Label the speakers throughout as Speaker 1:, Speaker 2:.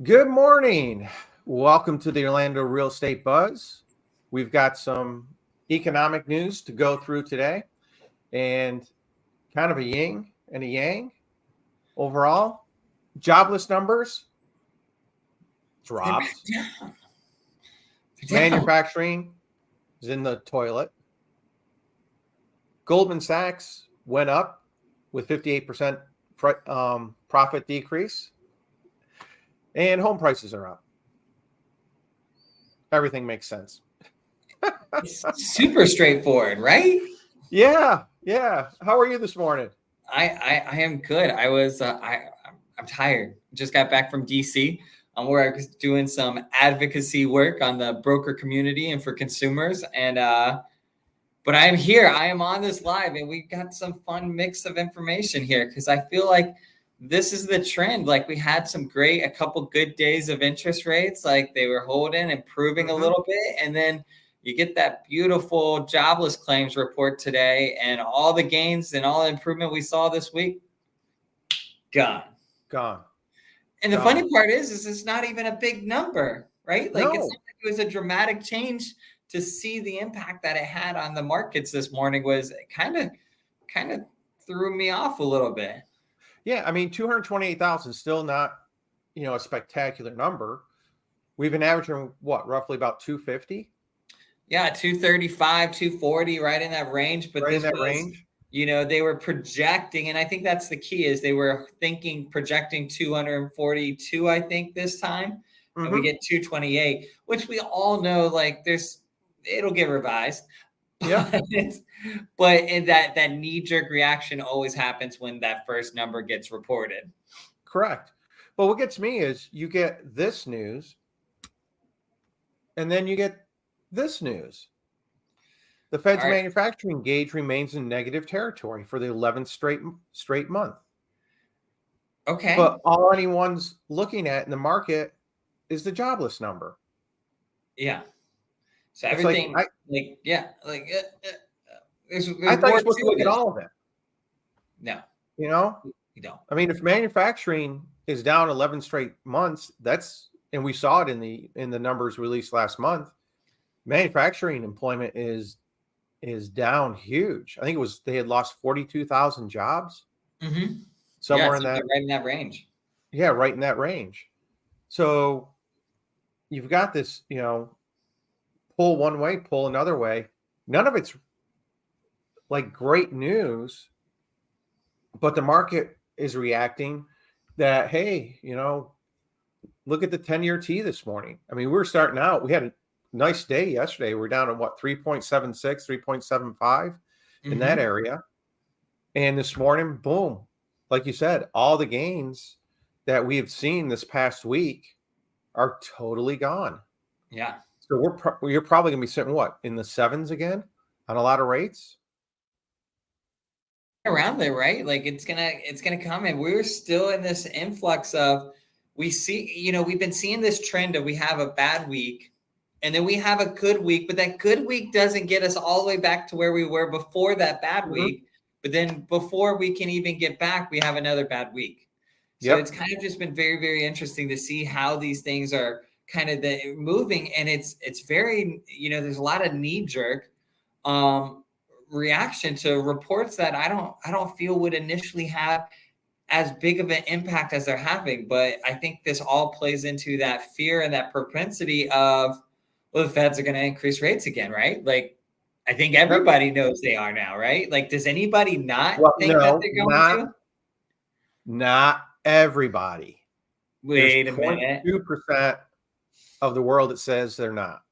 Speaker 1: Good morning. Welcome to the Orlando Real Estate Buzz. We've got some economic news to go through today and kind of a yin and a yang overall. Jobless numbers dropped.
Speaker 2: Down.
Speaker 1: Manufacturing is in the toilet. Goldman Sachs went up with 58% profit decrease. And home prices are up. Everything makes sense.
Speaker 2: It's super straightforward, right?
Speaker 1: Yeah. How are you this morning?
Speaker 2: I am good. I'm tired. Just got back from DC, where I was doing some advocacy work on the broker community and for consumers. And but I am here. I am on this live, and we've got some fun mix of information here because I feel like this is the trend. Like we had a couple good days of interest rates, like they were holding, improving a little bit. And then you get that beautiful jobless claims report today, and all the gains and all the improvement we saw this week, gone. And the funny part is it's not even a big number, right? Like It's not like it was a dramatic change. To see the impact that it had on the markets this morning was kind of threw me off a little bit.
Speaker 1: Yeah, I mean, 228,000 still not, a spectacular number. We've been averaging roughly about 250?
Speaker 2: Yeah, 235, 240, right in that range. But
Speaker 1: range.
Speaker 2: They were projecting, and I think that's the key, is they were projecting 242, I think, this time. And we get 228, which we all know, like it'll get revised.
Speaker 1: Yeah.
Speaker 2: But that knee-jerk reaction always happens when that first number gets reported.
Speaker 1: Correct. But what gets me is you get this news, and then you get this news. The Fed's manufacturing gauge remains in negative territory for the 11th straight month.
Speaker 2: Okay.
Speaker 1: But all anyone's looking at in the market is the jobless number.
Speaker 2: Yeah. So everything, I thought you're
Speaker 1: supposed to look at all of it.
Speaker 2: No.
Speaker 1: You don't. I mean, if manufacturing is down 11 straight months, and we saw it in the numbers released last month. Manufacturing employment is down huge. I think they had lost 42,000 jobs.
Speaker 2: Mm-hmm.
Speaker 1: Somewhere
Speaker 2: right in that range.
Speaker 1: Yeah, right in that range. So you've got this, pull one way, pull another way. None of it's like great news, but the market is reacting that, hey, look at the 10-year T this morning. I mean, we were starting out, we had a nice day yesterday. We're down to 3.76, 3.75 in that area. And this morning, boom, like you said, all the gains that we have seen this past week are totally gone.
Speaker 2: Yeah.
Speaker 1: So you're probably going to be sitting in the sevens again on a lot of rates?
Speaker 2: Around there, right? Like it's gonna come, and we're still in this influx of, we see, we've been seeing this trend of we have a bad week and then we have a good week, but that good week doesn't get us all the way back to where we were before that bad week. But then before we can even get back, we have another bad week. So It's kind of just been very, very interesting to see how these things are kind of moving. And it's very, there's a lot of knee-jerk reaction to reports that I don't feel would initially have as big of an impact as they're having. But I think this all plays into that fear and that propensity of, well, the Feds are going to increase rates again, right? Like, I think everybody knows they are now, right? Like, does anybody not think that they're going to?
Speaker 1: Not everybody.
Speaker 2: Wait a minute.
Speaker 1: 2% of the world that says they're not.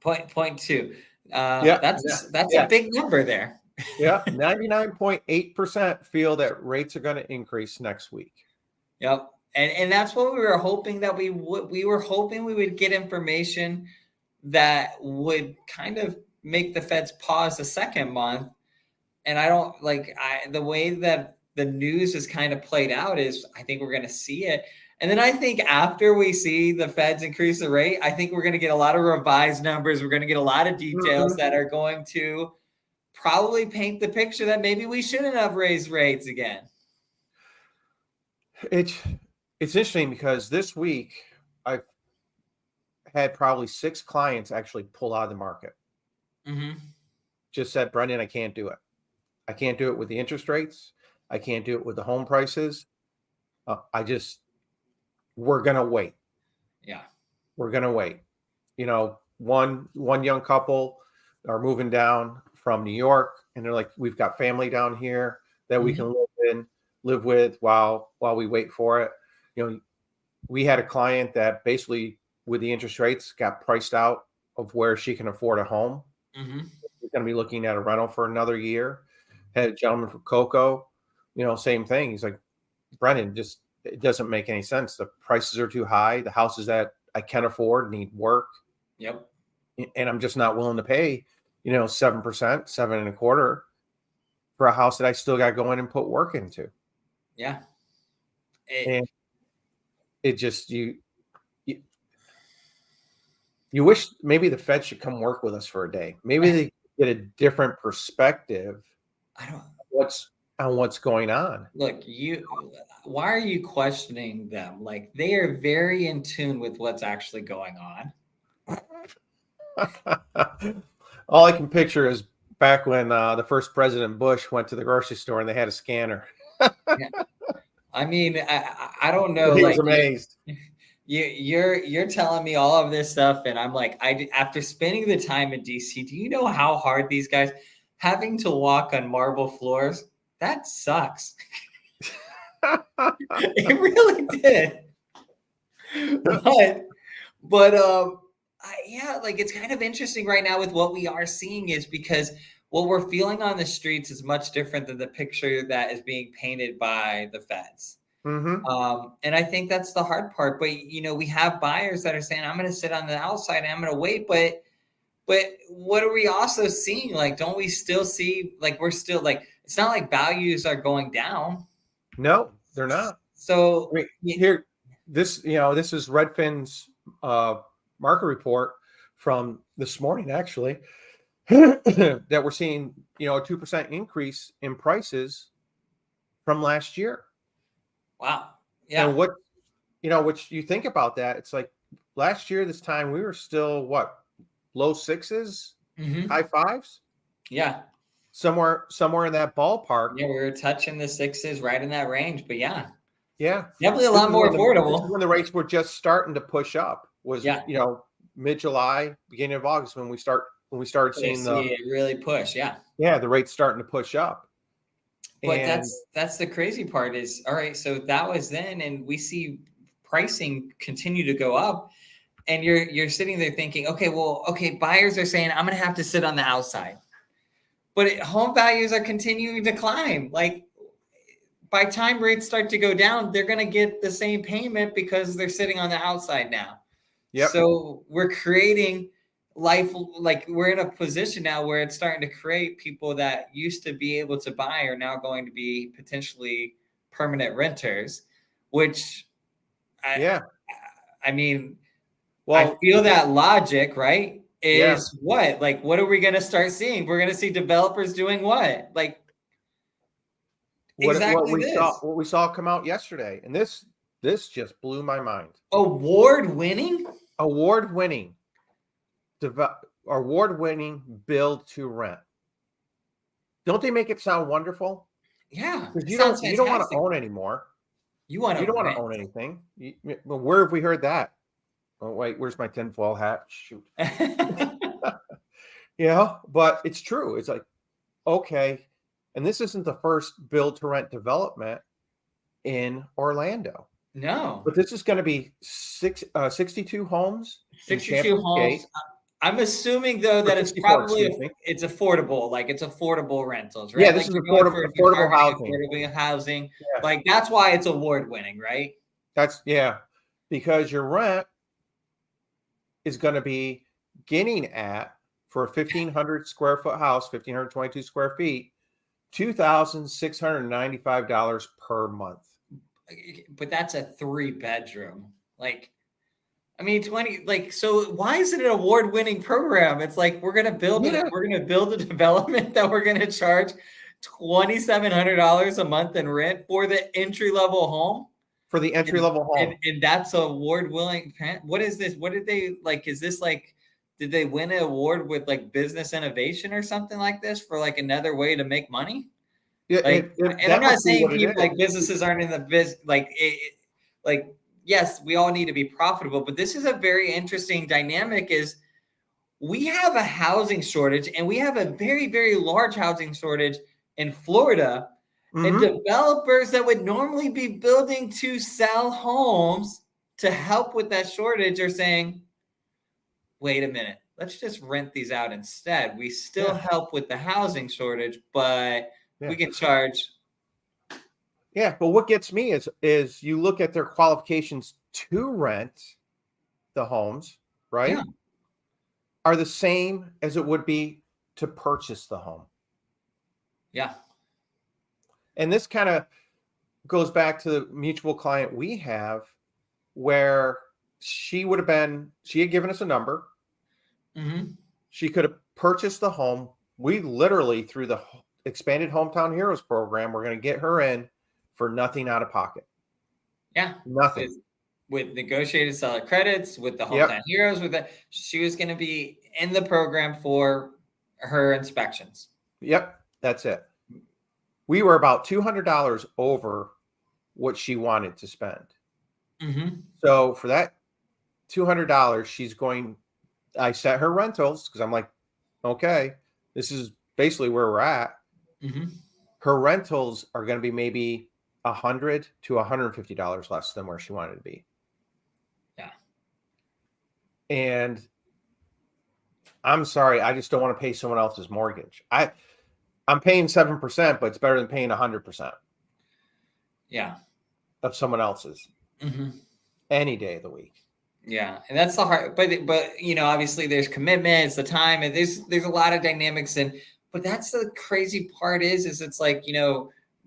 Speaker 2: Point two. That's a big number there.
Speaker 1: Yeah, 99.8% feel that rates are going to increase next week.
Speaker 2: Yep. And that's what we were hoping that we were hoping we would get information that would kind of make the Feds pause the second month. And the way that the news is kind of played out is I think we're going to see it. And then I think after we see the Feds increase the rate, I think we're going to get a lot of revised numbers. We're going to get a lot of details that are going to probably paint the picture that maybe we shouldn't have raised rates again.
Speaker 1: It's interesting because this week I've had probably 6 clients actually pull out of the market.
Speaker 2: Mm-hmm.
Speaker 1: Just said, Brendan, I can't do it. I can't do it with the interest rates. I can't do it with the home prices. We're going to wait.
Speaker 2: Yeah.
Speaker 1: We're going to wait. One young couple are moving down from New York, and they're like, we've got family down here that we can live with while we wait for it. We had a client that basically, with the interest rates, got priced out of where she can afford a home.
Speaker 2: Mm-hmm.
Speaker 1: She's going to be looking at a rental for another year. Had a gentleman from Cocoa, same thing. He's like, Brennan, just it doesn't make any sense. The prices are too high. The houses that I can afford need work.
Speaker 2: Yep.
Speaker 1: And I'm just not willing to pay, 7%, 7.25% for a house that I still got to go in and put work into.
Speaker 2: Yeah.
Speaker 1: And it just, you wish maybe the Fed should come work with us for a day. Maybe they get a different perspective
Speaker 2: I don't.
Speaker 1: on what's going on.
Speaker 2: Look, why are you questioning them? Like, they are very in tune with what's actually going on.
Speaker 1: All I can picture is back when the first President Bush went to the grocery store and they had a scanner.
Speaker 2: Yeah. I mean, I don't know.
Speaker 1: He
Speaker 2: like
Speaker 1: was amazed.
Speaker 2: you're telling me all of this stuff, and I'm like, after spending the time in DC, do you know how hard these guys having to walk on marble floors? That sucks. It really did. But yeah, like, it's kind of interesting right now with what we are seeing, is because what we're feeling on the streets is much different than the picture that is being painted by the feds.
Speaker 1: Mm-hmm.
Speaker 2: And I think that's the hard part. But we have buyers that are saying, I'm going to sit on the outside and I'm going to wait. But what are we also seeing? Like, don't we still see, like, we're still, like, it's not like values are going down.
Speaker 1: No, they're not.
Speaker 2: So
Speaker 1: here, this is Redfin's market report from this morning, actually, that we're seeing, a 2% increase in prices from last year.
Speaker 2: Wow. Yeah.
Speaker 1: And which you think about that, it's like last year, this time we were still low 6s, high 5s?
Speaker 2: Yeah.
Speaker 1: Somewhere in that ballpark.
Speaker 2: Yeah, we were touching the 6s, right in that range. But yeah.
Speaker 1: Yeah.
Speaker 2: Definitely a lot more affordable.
Speaker 1: This is when the rates were just starting to push up, was, mid-July, beginning of August, when we started seeing
Speaker 2: it really push. Yeah.
Speaker 1: Yeah, the rate's starting to push up.
Speaker 2: But that's the crazy part is, all right, so that was then, and we see pricing continue to go up, and you're sitting there thinking, okay, buyers are saying, I'm going to have to sit on the outside. But home values are continuing to climb. Like, by time rates start to go down, they're going to get the same payment because they're sitting on the outside now. Yep. So we're creating life, like, we're in a position now where it's starting to create people that used to be able to buy are now going to be potentially permanent renters, which I mean, well, I feel that logic, right? Is what? Like, what are we going to start seeing? We're going to see developers doing what? Like,
Speaker 1: what we saw come out yesterday. And this just blew my mind.
Speaker 2: Award-winning
Speaker 1: build to rent. Don't they make it sound wonderful?
Speaker 2: Yeah.
Speaker 1: You don't want to own anymore. You don't want to own anything. Where have we heard that? Oh, wait, where's my tinfoil hat? Shoot. But it's true. It's like, okay. And this isn't the first build to rent development in Orlando.
Speaker 2: No.
Speaker 1: But this is going to be 62 homes.
Speaker 2: 62 homes. I'm assuming, though, that it's probably it's affordable. Like, it's affordable rentals, right?
Speaker 1: Yeah, this is affordable housing.
Speaker 2: Affordable housing. Yeah. Like, that's why it's award winning, right?
Speaker 1: Because your rent is going to be getting at, for a 1,500 square foot house, 1,522 square feet, $2,695 per month.
Speaker 2: But that's a 3-bedroom. Like, I mean, 20. Like, so why is it an award-winning program? It's like, we're gonna build a development that we're gonna charge $2,700 a month in rent for the entry-level home
Speaker 1: for the entry level home.
Speaker 2: And that's award winning. What is this? What did they like? Is this like, did they win an award with like business innovation or something like this for like another way to make money?
Speaker 1: Yeah,
Speaker 2: Like, and I'm
Speaker 1: that
Speaker 2: not
Speaker 1: must be
Speaker 2: saying
Speaker 1: what it
Speaker 2: people
Speaker 1: is.
Speaker 2: like businesses aren't in the biz, like, yes, we all need to be profitable, but this is a very interesting dynamic is we have a housing shortage and we have a very, very large housing shortage in Florida. And
Speaker 1: Mm-hmm.
Speaker 2: developers that would normally be building to sell homes to help with that shortage are saying, wait a minute, let's just rent these out instead. We still
Speaker 1: Yeah.
Speaker 2: help with the housing shortage, but
Speaker 1: Yeah.
Speaker 2: we can charge.
Speaker 1: Yeah. But what gets me is you look at their qualifications to rent the homes,
Speaker 2: Yeah.
Speaker 1: right? Are the same as it would be to purchase the home.
Speaker 2: Yeah.
Speaker 1: And this kind of goes back to the mutual client we have where she had given us a number.
Speaker 2: Mm-hmm.
Speaker 1: She could have purchased the home. We literally, through the expanded Hometown Heroes program, we're going to get her in for nothing out of pocket.
Speaker 2: Yeah.
Speaker 1: Nothing.
Speaker 2: With negotiated seller credits, with the
Speaker 1: Yep.
Speaker 2: Hometown Heroes, with that, she was going to be in the program for her inspections.
Speaker 1: Yep. That's it. We were about $200 over what she wanted to spend.
Speaker 2: Mm-hmm.
Speaker 1: So for that $200, I set her rentals because I'm like, okay, this is basically where we're at.
Speaker 2: Mm-hmm.
Speaker 1: Her rentals are going to be maybe $100 to $150 less than where she wanted to be.
Speaker 2: Yeah.
Speaker 1: And I'm sorry, I just don't want to pay someone else's mortgage. I'm paying 7%, but it's better than paying 100%.
Speaker 2: Yeah.
Speaker 1: Of someone else's.
Speaker 2: Mm-hmm.
Speaker 1: Any day of the week.
Speaker 2: Yeah, and that's the hard, but obviously there's commitment, it's the time, and there's a lot of dynamics, but that's the crazy part is it's like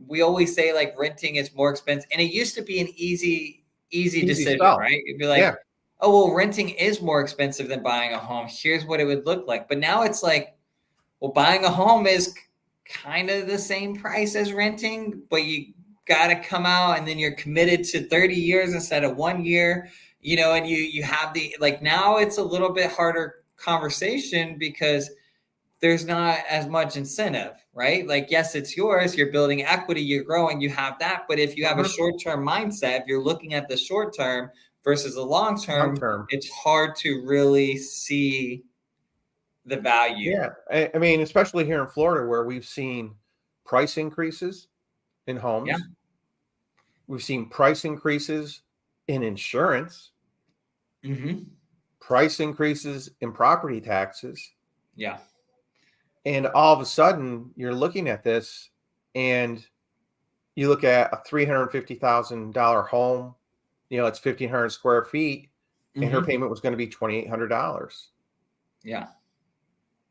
Speaker 2: we always say like renting is more expensive, and it used to be an easy decision,
Speaker 1: sell.
Speaker 2: right? It'd be like,
Speaker 1: yeah.
Speaker 2: Oh well, renting is more expensive than buying a home. Here's what it would look like, but now it's like, well, buying a home is kind of the same price as renting, but you got to come out and then you're committed to 30 years instead of 1 year. And you have now it's a little bit harder conversation because there's not as much incentive, right? Like, yes, it's yours. You're building equity, you're growing, you have that. But if you have a short-term mindset, if you're looking at the short term versus the long term, it's hard to really see the value.
Speaker 1: Yeah. I mean, especially here in Florida where we've seen price increases in homes.
Speaker 2: Yeah.
Speaker 1: We've seen price increases in insurance.
Speaker 2: Mm-hmm.
Speaker 1: Price increases in property taxes.
Speaker 2: Yeah.
Speaker 1: And all of a sudden, you're looking at this and you look at a $350,000 home, it's 1,500 square feet, and her payment was going to be $2,800.
Speaker 2: Yeah.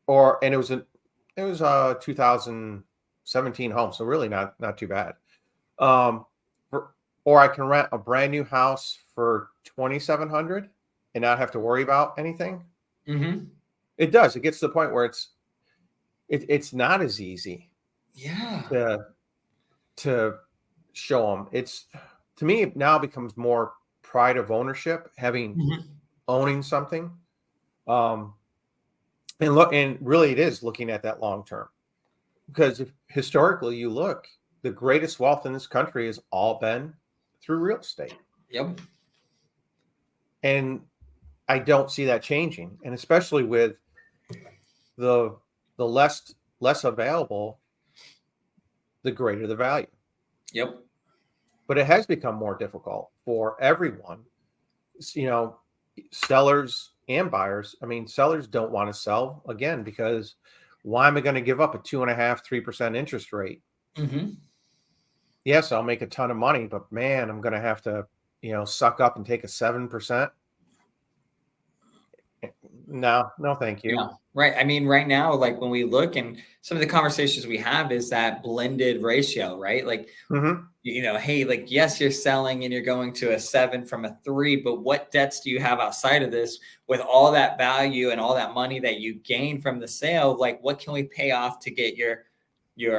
Speaker 1: And it was a 2017 home, so really not too bad. Or I can rent a brand new house for $2,700 and not have to worry about anything.
Speaker 2: Mm-hmm.
Speaker 1: It does. It gets to the point where it's not as easy.
Speaker 2: Yeah.
Speaker 1: To show them. To me, it now becomes more pride of ownership, owning something. And really it is looking at that long term. Because if historically you look, the greatest wealth in this country has all been through real estate.
Speaker 2: Yep.
Speaker 1: And I don't see that changing. And especially with the less available, the greater the value.
Speaker 2: Yep.
Speaker 1: But it has become more difficult for everyone. Sellers and buyers. I mean, sellers don't want to sell again because why am I going to give up a 2.5-3% interest rate?
Speaker 2: Mm-hmm.
Speaker 1: Yes, I'll make a ton of money, but man, I'm going to have to, suck up and take a 7%. No, thank you.
Speaker 2: Yeah, right. I mean, right now, like when we look and some of the conversations we have is that blended ratio, right? Like, hey, like, yes, you're selling and you're going to a 7 from a 3, but what debts do you have outside of this with all that value and all that money that you gain from the sale? Like, what can we pay off to get your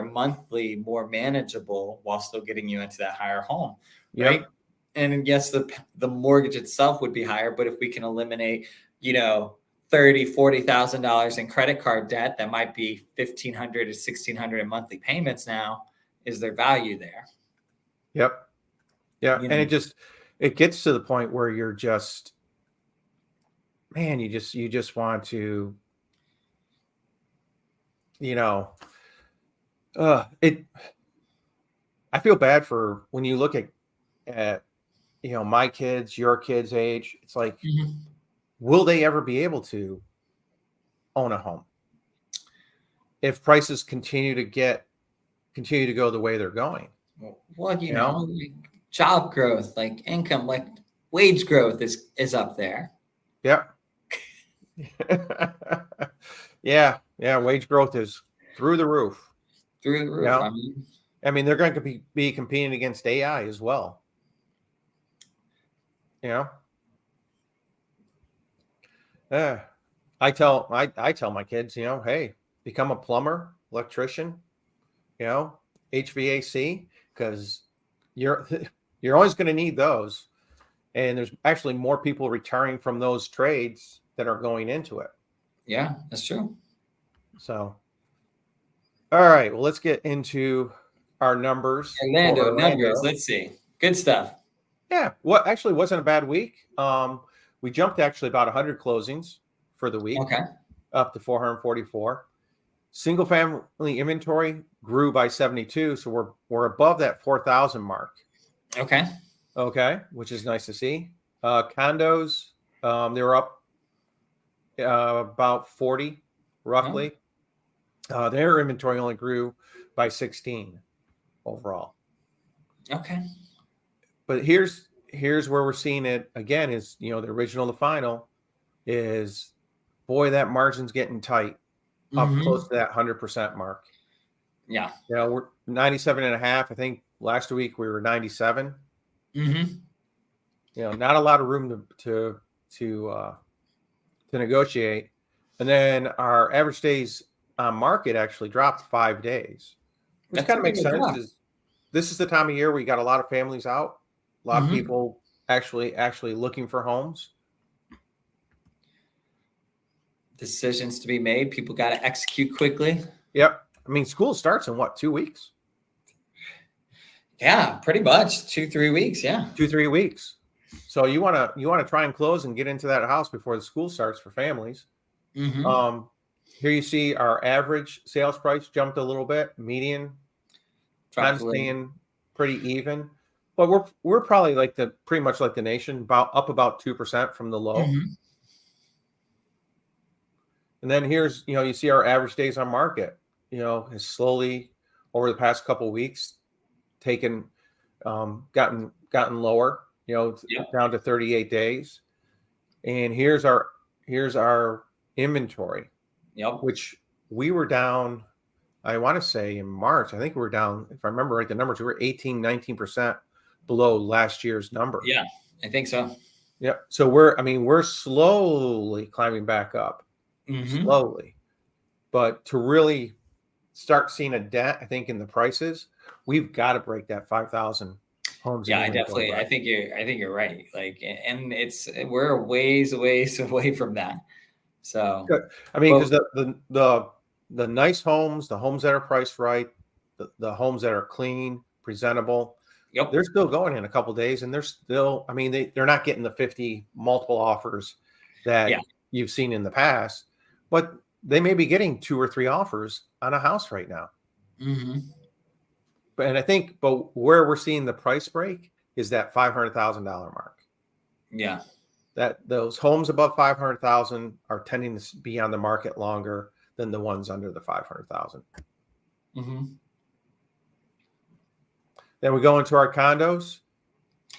Speaker 2: monthly more manageable while still getting you into that higher home, right?
Speaker 1: Yep.
Speaker 2: And yes, the mortgage itself would be higher, but if we can eliminate, you know, $30,000-$40,000 in credit card debt, that might be 1,500 to 1,600 in monthly payments now. Is there value there?
Speaker 1: Yep. Yeah.
Speaker 2: You
Speaker 1: And
Speaker 2: know,
Speaker 1: it gets to the point where you're just, man, you just want to, you know, it, I feel bad for when you look at, my kids, your kids' age. It's like,
Speaker 2: mhm.
Speaker 1: will they ever be able to own a home if prices continue to go the way they're going?
Speaker 2: Well,
Speaker 1: You know?
Speaker 2: like job growth, like income, like wage growth is up there
Speaker 1: Yep. Yeah. Yeah. Wage growth is through the roof.
Speaker 2: through the
Speaker 1: You
Speaker 2: roof.
Speaker 1: know, I mean, they're going to be competing against AI as well. You know, uh, I tell my kids, hey, become a plumber, electrician, you know, HVAC, because you're you're always going to need those. And there's actually more people retiring from those trades that are going into it.
Speaker 2: Yeah, that's true.
Speaker 1: So, all right, well, let's get into our numbers for
Speaker 2: Orlando numbers.
Speaker 1: Orlando.
Speaker 2: Let's see. Good stuff.
Speaker 1: Yeah, what actually wasn't a bad week. We jumped actually about 100 closings for the week,
Speaker 2: Okay.
Speaker 1: up to 444. Single family inventory grew by 72, so we're above that 4,000 mark.
Speaker 2: Okay.
Speaker 1: Okay, which is nice to see. Condos, they were up about 40,
Speaker 2: Oh,
Speaker 1: roughly. Their inventory only grew by 16 overall.
Speaker 2: okay.
Speaker 1: But here's where we're seeing it again is the original to final is, boy, that margin's getting tight, up close
Speaker 2: Mm-hmm.
Speaker 1: to that 100% mark.
Speaker 2: Yeah.
Speaker 1: We're 97 and a half. I think last week we were 97.
Speaker 2: Mm-hmm.
Speaker 1: Not a lot of room to negotiate. And then our average days on market actually dropped 5 days, which
Speaker 2: That's
Speaker 1: kind
Speaker 2: a
Speaker 1: of
Speaker 2: big
Speaker 1: makes sense.
Speaker 2: drop.
Speaker 1: Is This is the time of year where you got a lot of families out, a lot of
Speaker 2: Mm-hmm.
Speaker 1: people actually looking for homes.
Speaker 2: Decisions to be made. People got to execute quickly.
Speaker 1: Yep. I mean, school starts in what, 2 weeks?
Speaker 2: Yeah, pretty much 2-3 weeks. Yeah.
Speaker 1: 2-3 weeks. So you want to try and close and get into that house before the school starts for families.
Speaker 2: Mm-hmm.
Speaker 1: Um, Here you see our average sales price jumped a little bit, median kind
Speaker 2: Dropped
Speaker 1: of
Speaker 2: a little.
Speaker 1: staying pretty even, but we're probably pretty much like the nation, about 2% from the low.
Speaker 2: Mm-hmm.
Speaker 1: And then here's you see our average days on market, has slowly over the past couple of weeks taken gotten lower,
Speaker 2: Yep.
Speaker 1: down to 38 days. And here's our inventory,
Speaker 2: Yep.
Speaker 1: which we were down, I want to say in March. I think we were down, if I remember right, the numbers, we were 18-19% below last year's number.
Speaker 2: Yeah, I think so.
Speaker 1: Yep. So we're slowly climbing back up,
Speaker 2: Mm-hmm.
Speaker 1: slowly. But to really start seeing a dent, I think, in the prices, we've got to break that 5,000 homes in
Speaker 2: Yeah,
Speaker 1: inventory by.
Speaker 2: I think you're right. Like, and we're a ways away from that. So,
Speaker 1: Good. I mean,
Speaker 2: but
Speaker 1: because the nice homes, the homes that are priced right, the homes that are clean, presentable,
Speaker 2: yep.
Speaker 1: they're still going in a couple days, and they're still. I mean, they're not getting the 50 multiple offers
Speaker 2: Yeah.
Speaker 1: that you've seen in the past, but they may be getting 2 or 3 offers on a house right now.
Speaker 2: Mm-hmm.
Speaker 1: But where we're seeing the price break is that $500,000 mark.
Speaker 2: Yeah.
Speaker 1: That those homes above 500,000 are tending to be on the market longer than the ones under the 500,000.
Speaker 2: Mm-hmm.
Speaker 1: Then we go into our condos.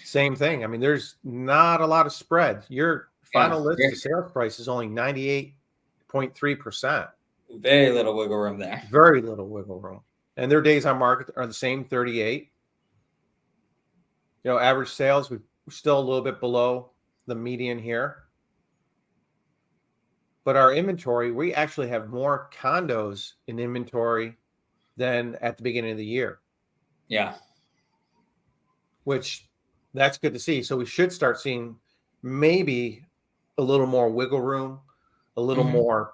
Speaker 1: Same thing. I mean, there's not a lot of spread. Your
Speaker 2: Yeah.
Speaker 1: final list to sales price is only 98.3%.
Speaker 2: Very little wiggle room there.
Speaker 1: Very little wiggle room. And their days on market are the same, 38. Average sales, we're still a little bit below the median here. But our inventory, we actually have more condos in inventory than at the beginning of the year,
Speaker 2: Yeah.
Speaker 1: which That's good to see. So we should start seeing maybe a little more wiggle room, a little
Speaker 2: Mhm.
Speaker 1: more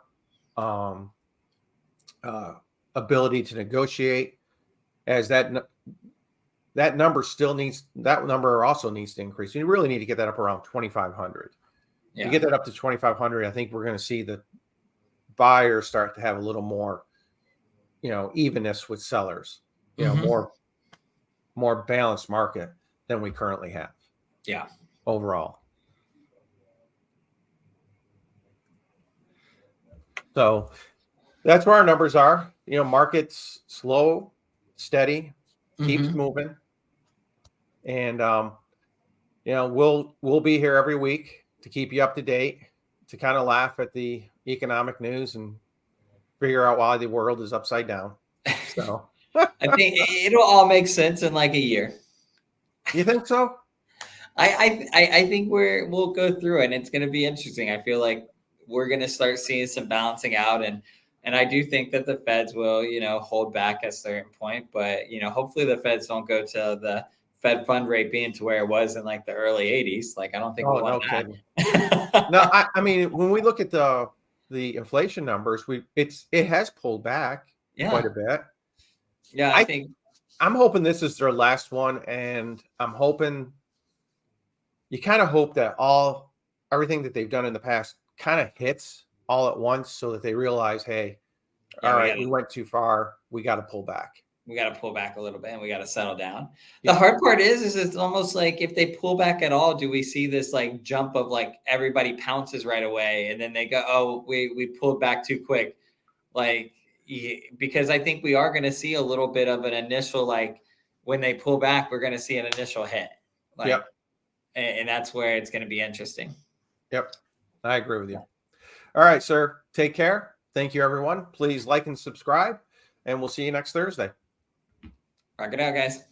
Speaker 1: uh, ability to negotiate, as that number also needs to increase. You really need to get that up around 2,500. You
Speaker 2: Yeah.
Speaker 1: get that up to 2,500, I think we're going to see the buyers start to have a little more, evenness with sellers,
Speaker 2: Mhm.
Speaker 1: more balanced market than we currently have
Speaker 2: Yeah.
Speaker 1: overall. So that's where our numbers are. Market's slow, steady, keeps
Speaker 2: Mhm.
Speaker 1: moving, and we'll be here every week to keep you up to date, to kind of laugh at the economic news and figure out why the world is upside down. So,
Speaker 2: I think it'll all make sense in like a year.
Speaker 1: you think so?
Speaker 2: I think we'll go through it and it's going to be interesting. I feel like we're going to start seeing some balancing out, and I do think that the Feds will, hold back at a certain point, but hopefully the Feds don't go to the Fed fund rate being to where it was in like the early 80s. Like I don't think we
Speaker 1: Oh,
Speaker 2: want
Speaker 1: no kidding. No,
Speaker 2: that.
Speaker 1: I mean, when we look at the inflation numbers, it has pulled back quite
Speaker 2: Yeah.
Speaker 1: a bit.
Speaker 2: Yeah, I
Speaker 1: I
Speaker 2: think
Speaker 1: I'm hoping this is their last one, and I'm hoping you kind of hope that everything that they've done in the past kind of hits all at once, so that they realize, hey,
Speaker 2: yeah,
Speaker 1: all right, we went too far. We got to pull back.
Speaker 2: we got to pull back a little bit and we got to settle down. The
Speaker 1: Yeah.
Speaker 2: hard part is it's almost like if they pull back at all, do we see this like jump of like everybody pounces right away and then they go, oh, we pulled back too quick, like because I think we are going to see a little bit of an initial like when they pull back, we're going to see an initial hit, like,
Speaker 1: Yep.
Speaker 2: and that's where it's going to be interesting.
Speaker 1: Yep. I agree with you. All right, sir. Take care. Thank you, everyone. Please like and subscribe, and we'll see you next Thursday.
Speaker 2: Rock it out, guys.